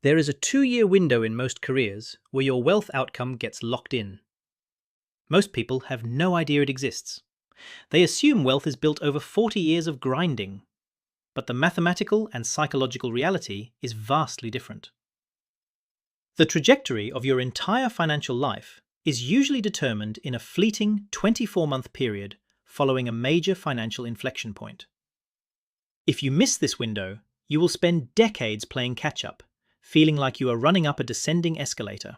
There is a 2-year window in most careers where your wealth outcome gets locked in. Most people have no idea it exists. They assume wealth is built over 40 years of grinding, but the mathematical and psychological reality is vastly different. The trajectory of your entire financial life is usually determined in a fleeting 24-month period following a major financial inflection point. If you miss this window, you will spend decades playing catch-up, feeling like you are running up a descending escalator.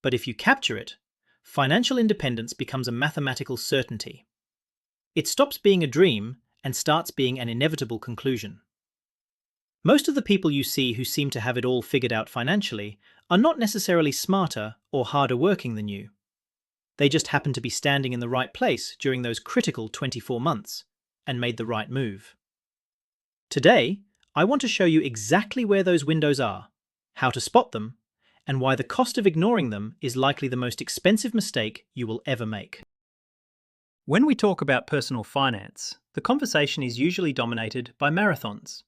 But if you capture it, financial independence becomes a mathematical certainty. It stops being a dream and starts being an inevitable conclusion. Most of the people you see who seem to have it all figured out financially are not necessarily smarter or harder working than you. They just happen to be standing in the right place during those critical 24 months and made the right move. Today, I want to show you exactly where those windows are, how to spot them, and why the cost of ignoring them is likely the most expensive mistake you will ever make. When we talk about personal finance, the conversation is usually dominated by marathons.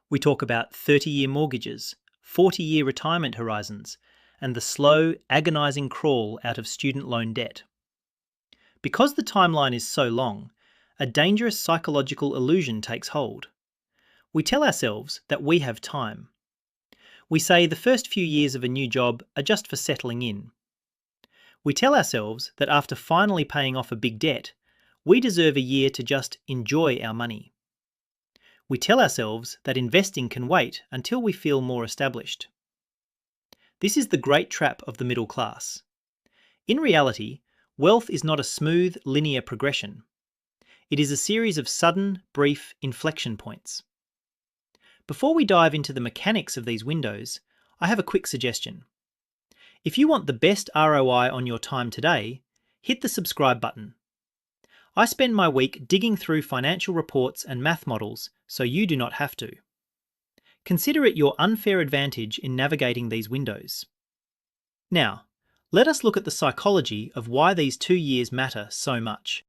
We talk about 30-year mortgages, 40-year retirement horizons, and the slow, agonizing crawl out of student loan debt. Because the timeline is so long, a dangerous psychological illusion takes hold. We tell ourselves that we have time. We say the first few years of a new job are just for settling in. We tell ourselves that after finally paying off a big debt, we deserve a year to just enjoy our money. We tell ourselves that investing can wait until we feel more established. This is the great trap of the middle class. In reality, wealth is not a smooth, linear progression. It is a series of sudden, brief inflection points. Before we dive into the mechanics of these windows, I have a quick suggestion. If you want the best ROI on your time today, hit the subscribe button. I spend my week digging through financial reports and math models so you do not have to. Consider it your unfair advantage in navigating these windows. Now, let us look at the psychology of why these 2 years matter so much.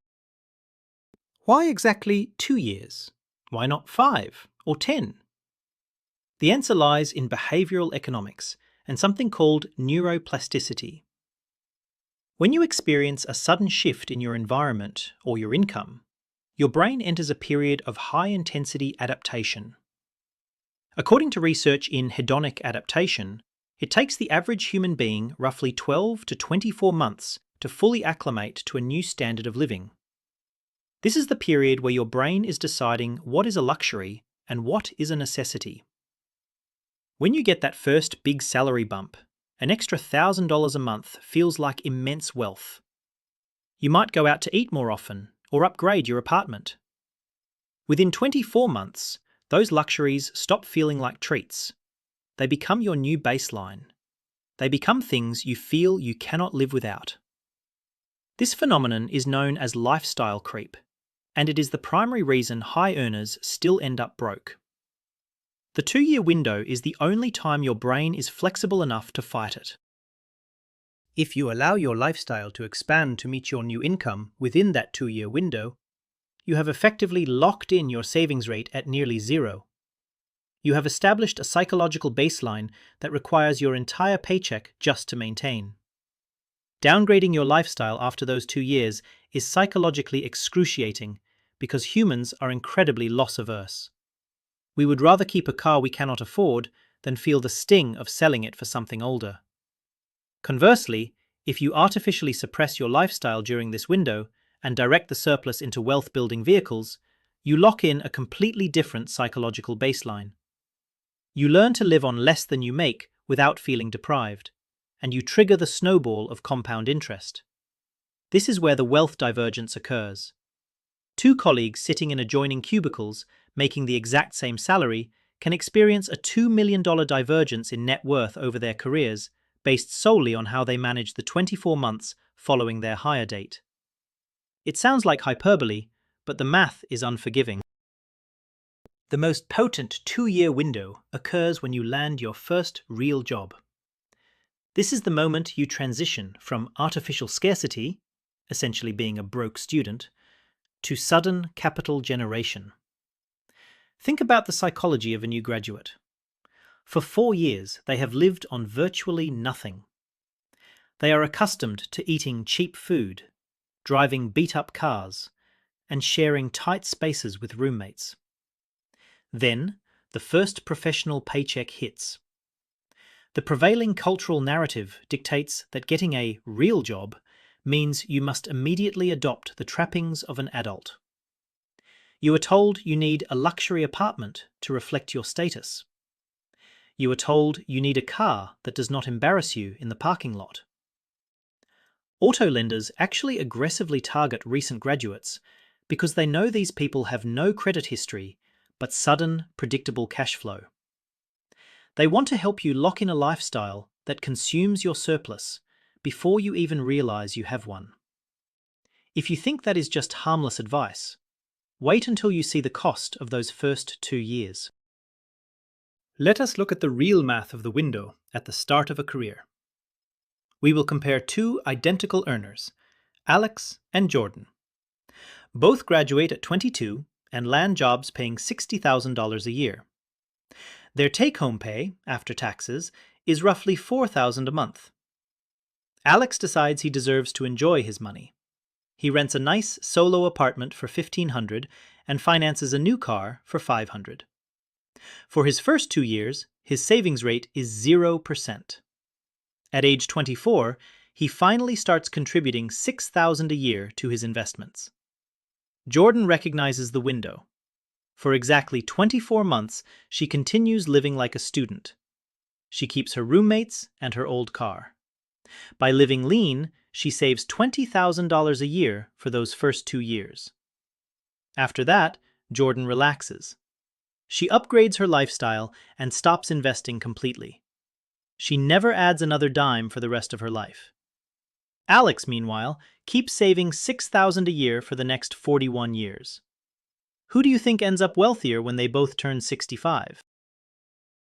Why exactly 2 years? Why not 5 or 10? The answer lies in behavioral economics and something called neuroplasticity. When you experience a sudden shift in your environment or your income, your brain enters a period of high-intensity adaptation. According to research in hedonic adaptation, it takes the average human being roughly 12 to 24 months to fully acclimate to a new standard of living. This is the period where your brain is deciding what is a luxury and what is a necessity. When you get that first big salary bump, an extra $1,000 a month feels like immense wealth. You might go out to eat more often or upgrade your apartment. Within 24 months, those luxuries stop feeling like treats. They become your new baseline. They become things you feel you cannot live without. This phenomenon is known as lifestyle creep, and it is the primary reason high earners still end up broke. The 2-year window is the only time your brain is flexible enough to fight it. If you allow your lifestyle to expand to meet your new income within that 2-year window, you have effectively locked in your savings rate at nearly zero. You have established a psychological baseline that requires your entire paycheck just to maintain. Downgrading your lifestyle after those 2 years is psychologically excruciating because humans are incredibly loss-averse. We would rather keep a car we cannot afford than feel the sting of selling it for something older. Conversely, if you artificially suppress your lifestyle during this window and direct the surplus into wealth-building vehicles, you lock in a completely different psychological baseline. You learn to live on less than you make without feeling deprived, and you trigger the snowball of compound interest. This is where the wealth divergence occurs. 2 colleagues sitting in adjoining cubicles making the exact same salary can experience a $2 million divergence in net worth over their careers based solely on how they manage the 24 months following their hire date. It sounds like hyperbole, but the math is unforgiving. The most potent 2-year window occurs when you land your first real job. This is the moment you transition from artificial scarcity, essentially being a broke student, to sudden capital generation. Think about the psychology of a new graduate. For 4 years, they have lived on virtually nothing. They are accustomed to eating cheap food, driving beat-up cars, and sharing tight spaces with roommates. Then, the first professional paycheck hits. The prevailing cultural narrative dictates that getting a real job means you must immediately adopt the trappings of an adult. You are told you need a luxury apartment to reflect your status. You are told you need a car that does not embarrass you in the parking lot. Auto lenders actually aggressively target recent graduates because they know these people have no credit history but sudden, predictable cash flow. They want to help you lock in a lifestyle that consumes your surplus before you even realize you have one. If you think that is just harmless advice, wait until you see the cost of those first 2 years. Let us look at the real math of the window at the start of a career. We will compare 2 identical earners, Alex and Jordan. Both graduate at 22 and land jobs paying $60,000 a year. Their take-home pay, after taxes, is roughly $4,000 a month. Alex decides he deserves to enjoy his money. He rents a nice solo apartment for $1,500 and finances a new car for $500. For his first 2 years, his savings rate is 0%. At age 24, he finally starts contributing $6,000 a year to his investments. Jordan recognizes the window. For exactly 24 months, she continues living like a student. She keeps her roommates and her old car. By living lean, she saves $20,000 a year for those first 2 years. After that, Jordan relaxes. She upgrades her lifestyle and stops investing completely. She never adds another dime for the rest of her life. Alex, meanwhile, keeps saving $6,000 a year for the next 41 years. Who do you think ends up wealthier when they both turn 65?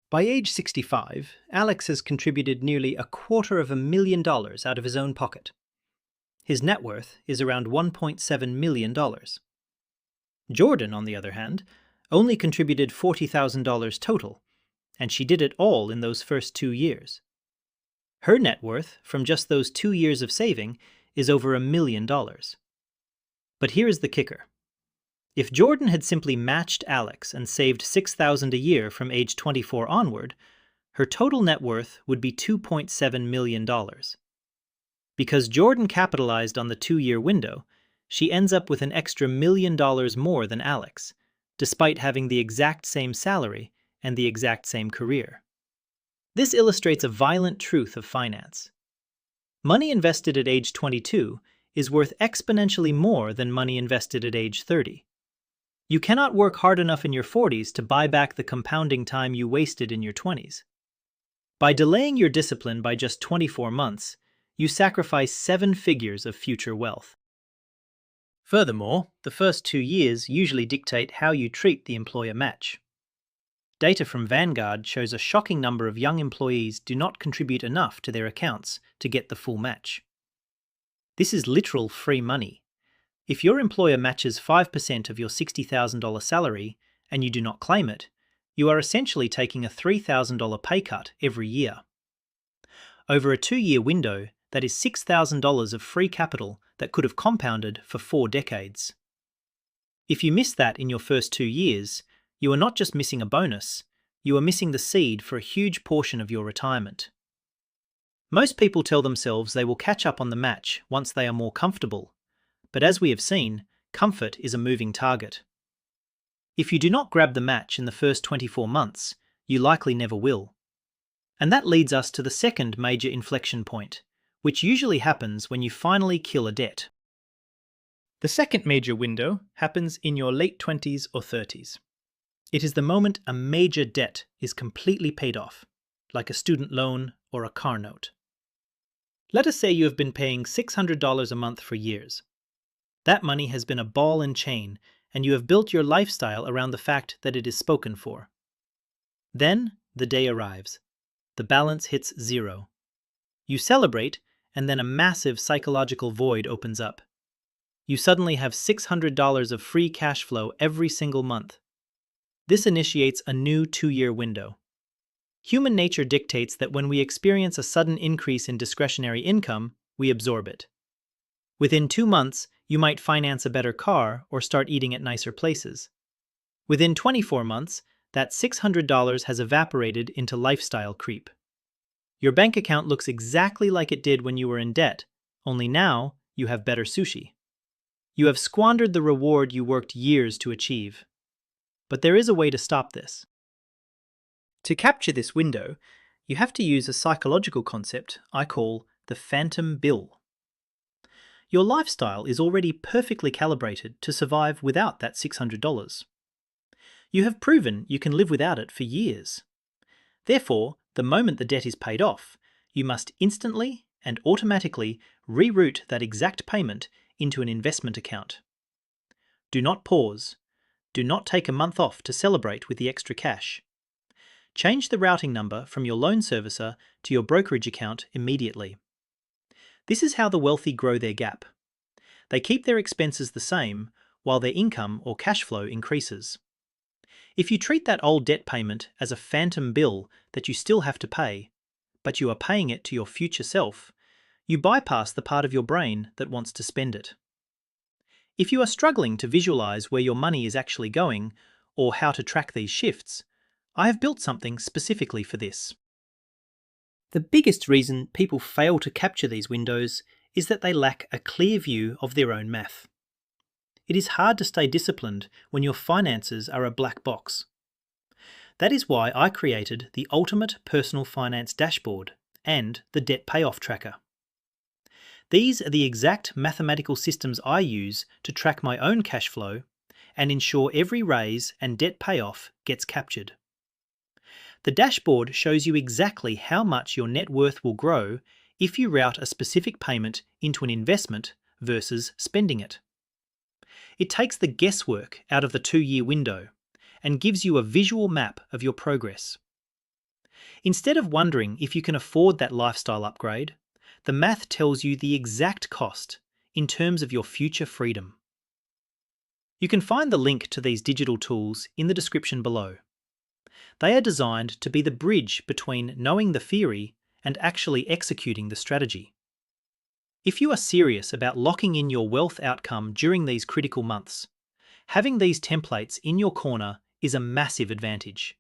By age 65, Alex has contributed nearly $250,000 out of his own pocket. His net worth is around $1.7 million. Jordan, on the other hand, only contributed $40,000 total, and she did it all in those first 2 years. Her net worth, from just those 2 years of saving, is over $1 million. But here is the kicker. If Jordan had simply matched Alex and saved $6,000 a year from age 24 onward, her total net worth would be $2.7 million. Because Jordan capitalized on the 2-year window, she ends up with an extra $1 million more than Alex, despite having the exact same salary and the exact same career. This illustrates a violent truth of finance. Money invested at age 22 is worth exponentially more than money invested at age 30. You cannot work hard enough in your 40s to buy back the compounding time you wasted in your 20s. By delaying your discipline by just 24 months, you sacrifice 7 figures of future wealth. Furthermore, the first 2 years usually dictate how you treat the employer match. Data from Vanguard shows a shocking number of young employees do not contribute enough to their accounts to get the full match. This is literal free money. If your employer matches 5% of your $60,000 salary and you do not claim it, you are essentially taking a $3,000 pay cut every year. Over a 2-year window, that is $6,000 of free capital that could have compounded for 4 decades. If you miss that in your first 2 years, you are not just missing a bonus, you are missing the seed for a huge portion of your retirement. Most people tell themselves they will catch up on the match once they are more comfortable, but as we have seen, comfort is a moving target. If you do not grab the match in the first 24 months, you likely never will. And that leads us to the second major inflection point, which usually happens when you finally kill a debt. The second major window happens in your late 20s or 30s. It is the moment a major debt is completely paid off, like a student loan or a car note. Let us say you have been paying $600 a month for years. That money has been a ball and chain, and you have built your lifestyle around the fact that it is spoken for. Then the day arrives. The balance hits 0. You celebrate, and then a massive psychological void opens up. You suddenly have $600 of free cash flow every single month. This initiates a new 2-year window. Human nature dictates that when we experience a sudden increase in discretionary income, we absorb it. Within 2 months, you might finance a better car or start eating at nicer places. Within 24 months, that $600 has evaporated into lifestyle creep. Your bank account looks exactly like it did when you were in debt, only now you have better sushi. You have squandered the reward you worked years to achieve. But there is a way to stop this. To capture this window, you have to use a psychological concept I call the phantom bill. Your lifestyle is already perfectly calibrated to survive without that $600. You have proven you can live without it for years. Therefore, the moment the debt is paid off, you must instantly and automatically reroute that exact payment into an investment account. Do not pause. Do not take a month off to celebrate with the extra cash. Change the routing number from your loan servicer to your brokerage account immediately. This is how the wealthy grow their gap. They keep their expenses the same while their income or cash flow increases. If you treat that old debt payment as a phantom bill that you still have to pay, but you are paying it to your future self, you bypass the part of your brain that wants to spend it. If you are struggling to visualize where your money is actually going or how to track these shifts, I have built something specifically for this. The biggest reason people fail to capture these windows is that they lack a clear view of their own math. It is hard to stay disciplined when your finances are a black box. That is why I created the ultimate personal finance dashboard and the debt payoff tracker. These are the exact mathematical systems I use to track my own cash flow and ensure every raise and debt payoff gets captured. The dashboard shows you exactly how much your net worth will grow if you route a specific payment into an investment versus spending it. It takes the guesswork out of the 2-year window and gives you a visual map of your progress. Instead of wondering if you can afford that lifestyle upgrade, the math tells you the exact cost in terms of your future freedom. You can find the link to these digital tools in the description below. They are designed to be the bridge between knowing the theory and actually executing the strategy. If you are serious about locking in your wealth outcome during these critical months, having these templates in your corner is a massive advantage.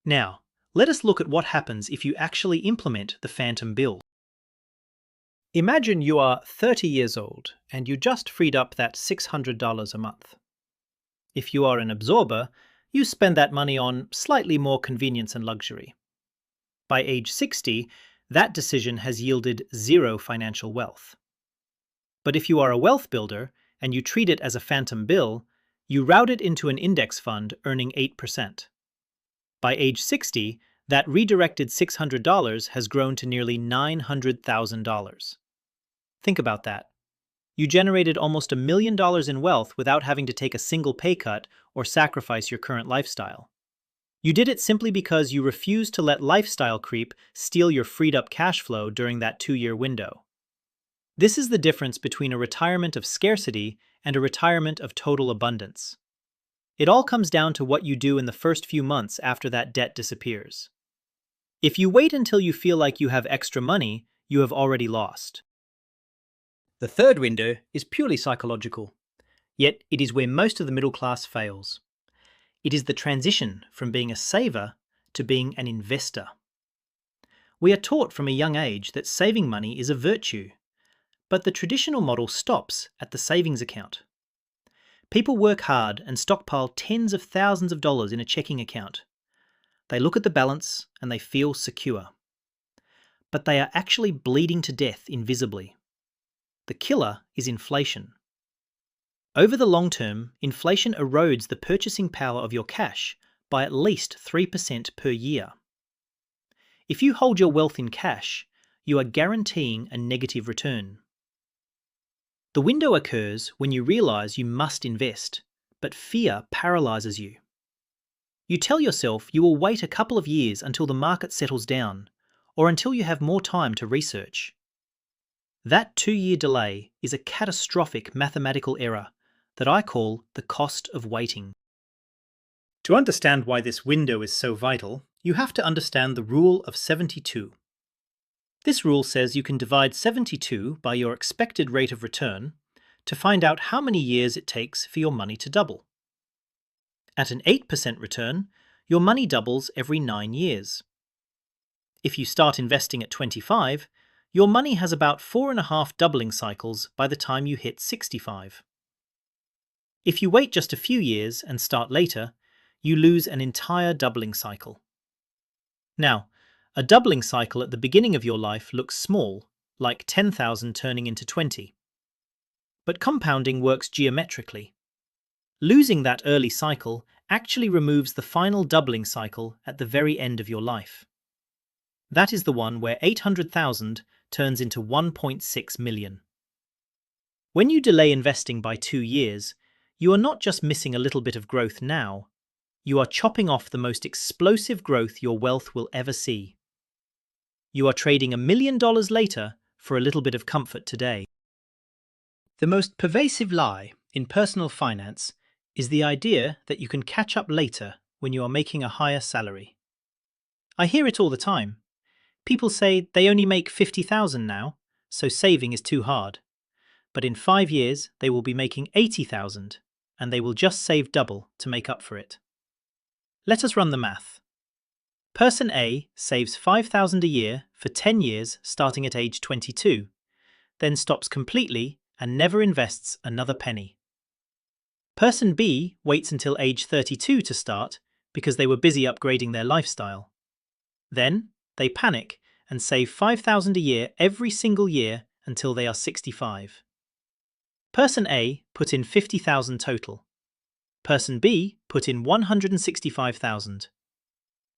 Now, let us look at what happens if you actually implement the phantom bill. Imagine you are 30 years old and you just freed up that $600 a month. If you are an absorber, you spend that money on slightly more convenience and luxury. By age 60, that decision has yielded zero financial wealth. But if you are a wealth builder and you treat it as a phantom bill, you route it into an index fund earning 8%. By age 60, that redirected $600 has grown to nearly $900,000. Think about that. You generated almost $1 million in wealth without having to take a single pay cut or sacrifice your current lifestyle. You did it simply because you refused to let lifestyle creep steal your freed up cash flow during that 2-year window. This is the difference between a retirement of scarcity and a retirement of total abundance. It all comes down to what you do in the first few months after that debt disappears. If you wait until you feel like you have extra money, you have already lost. The third window is purely psychological, yet it is where most of the middle class fails. It is the transition from being a saver to being an investor. We are taught from a young age that saving money is a virtue, but the traditional model stops at the savings account. People work hard and stockpile tens of thousands of dollars in a checking account. They look at the balance and they feel secure. But they are actually bleeding to death invisibly. The killer is inflation. Over the long term, inflation erodes the purchasing power of your cash by at least 3% per year. If you hold your wealth in cash, you are guaranteeing a negative return. The window occurs when you realize you must invest, but fear paralyzes you. You tell yourself you will wait a couple of years until the market settles down, or until you have more time to research. That 2-year delay is a catastrophic mathematical error that I call the cost of waiting. To understand why this window is so vital, you have to understand the rule of 72. This rule says you can divide 72 by your expected rate of return to find out how many years it takes for your money to double. At an 8% return, your money doubles every 9 years. If you start investing at 25, your money has about 4.5 doubling cycles by the time you hit 65. If you wait just a few years and start later, you lose an entire doubling cycle. Now, a doubling cycle at the beginning of your life looks small, like 10,000 turning into 20. But compounding works geometrically. Losing that early cycle actually removes the final doubling cycle at the very end of your life. That is the one where 800,000 turns into 1.6 million. When you delay investing by 2 years, you are not just missing a little bit of growth now, you are chopping off the most explosive growth your wealth will ever see. You are trading $1 million later for a little bit of comfort today. The most pervasive lie in personal finance is the idea that you can catch up later when you are making a higher salary. I hear it all the time. People say they only make 50,000 now, so saving is too hard. But in 5 years, they will be making 80,000, and they will just save double to make up for it. Let us run the math. Person A saves 5,000 a year for 10 years starting at age 22, then stops completely and never invests another penny. Person B waits until age 32 to start because they were busy upgrading their lifestyle. Then, they panic and save 5,000 a year every single year until they are 65. Person A put in 50,000 total. Person B put in 165,000.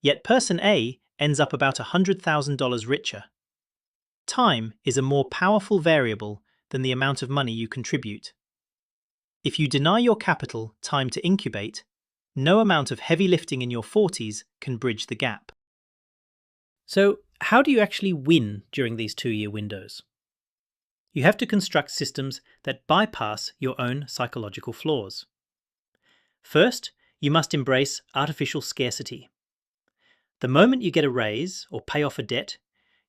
Yet Person A ends up about $100,000 richer. Time is a more powerful variable than the amount of money you contribute. If you deny your capital time to incubate, no amount of heavy lifting in your 40s can bridge the gap. So, how do you actually win during these 2-year windows? You have to construct systems that bypass your own psychological flaws. First, you must embrace artificial scarcity. The moment you get a raise or pay off a debt,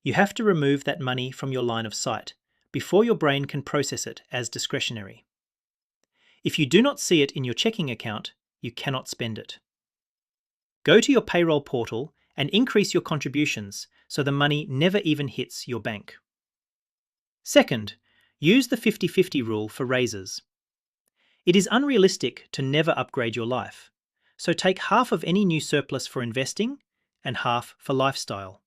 you have to remove that money from your line of sight before your brain can process it as discretionary. If you do not see it in your checking account, you cannot spend it. Go to your payroll portal and increase your contributions so the money never even hits your bank. Second, use the 50-50 rule for raises. It is unrealistic to never upgrade your life, so take half of any new surplus for investing and half for lifestyle.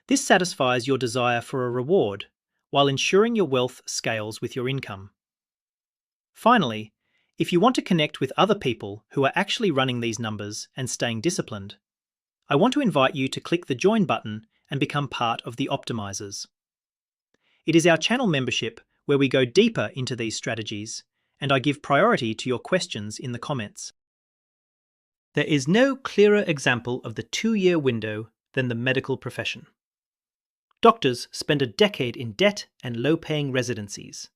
This satisfies your desire for a reward while ensuring your wealth scales with your income. Finally, if you want to connect with other people who are actually running these numbers and staying disciplined, I want to invite you to click the join button and become part of the Optimizers. It is our channel membership where we go deeper into these strategies, and I give priority to your questions in the comments. There is no clearer example of the 2-year window than the medical profession. Doctors spend a decade in debt and low-paying residencies.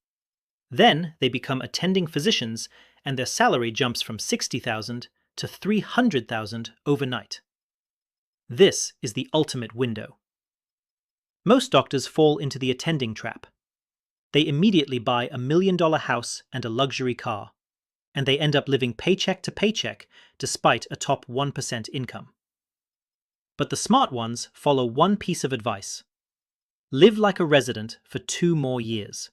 Then they become attending physicians and their salary jumps from 60,000 to 300,000 overnight. This is the ultimate window. Most doctors fall into the attending trap. They immediately buy $1 million house and a luxury car, and they end up living paycheck to paycheck despite a top 1% income. But the smart ones follow one piece of advice. Live like a resident for 2 more years.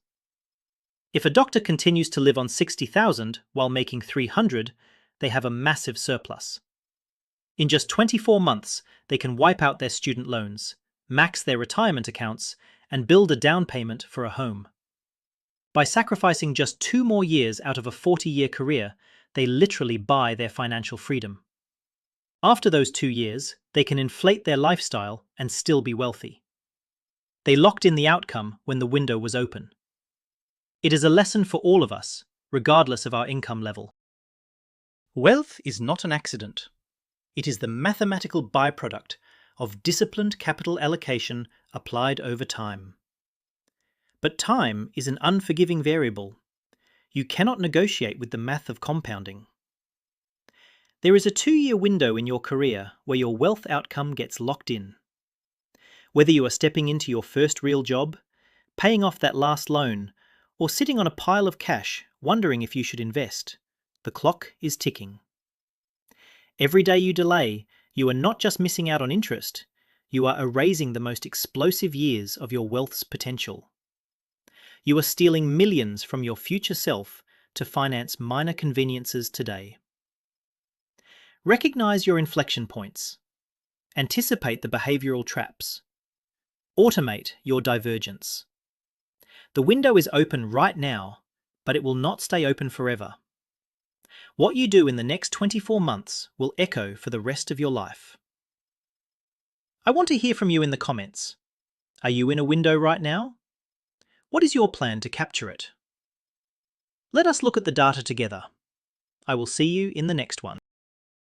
If a doctor continues to live on 60,000 while making 300, they have a massive surplus. In just 24 months, they can wipe out their student loans, max their retirement accounts, and build a down payment for a home. By sacrificing just 2 more years out of a 40-year career, they literally buy their financial freedom. After those 2 years, they can inflate their lifestyle and still be wealthy. They locked in the outcome when the window was open. It is a lesson for all of us, regardless of our income level. Wealth is not an accident. It is the mathematical byproduct of disciplined capital allocation applied over time. But time is an unforgiving variable. You cannot negotiate with the math of compounding. There is a 2-year window in your career where your wealth outcome gets locked in. Whether you are stepping into your first real job, paying off that last loan, or sitting on a pile of cash wondering if you should invest, the clock is ticking. Every day you delay, you are not just missing out on interest, you are erasing the most explosive years of your wealth's potential. You are stealing millions from your future self to finance minor conveniences today. Recognize your inflection points. Anticipate the behavioral traps. Automate your divergence. The window is open right now, but it will not stay open forever. What you do in the next 24 months will echo for the rest of your life. I want to hear from you in the comments. Are you in a window right now? What is your plan to capture it? Let us look at the data together. I will see you in the next one.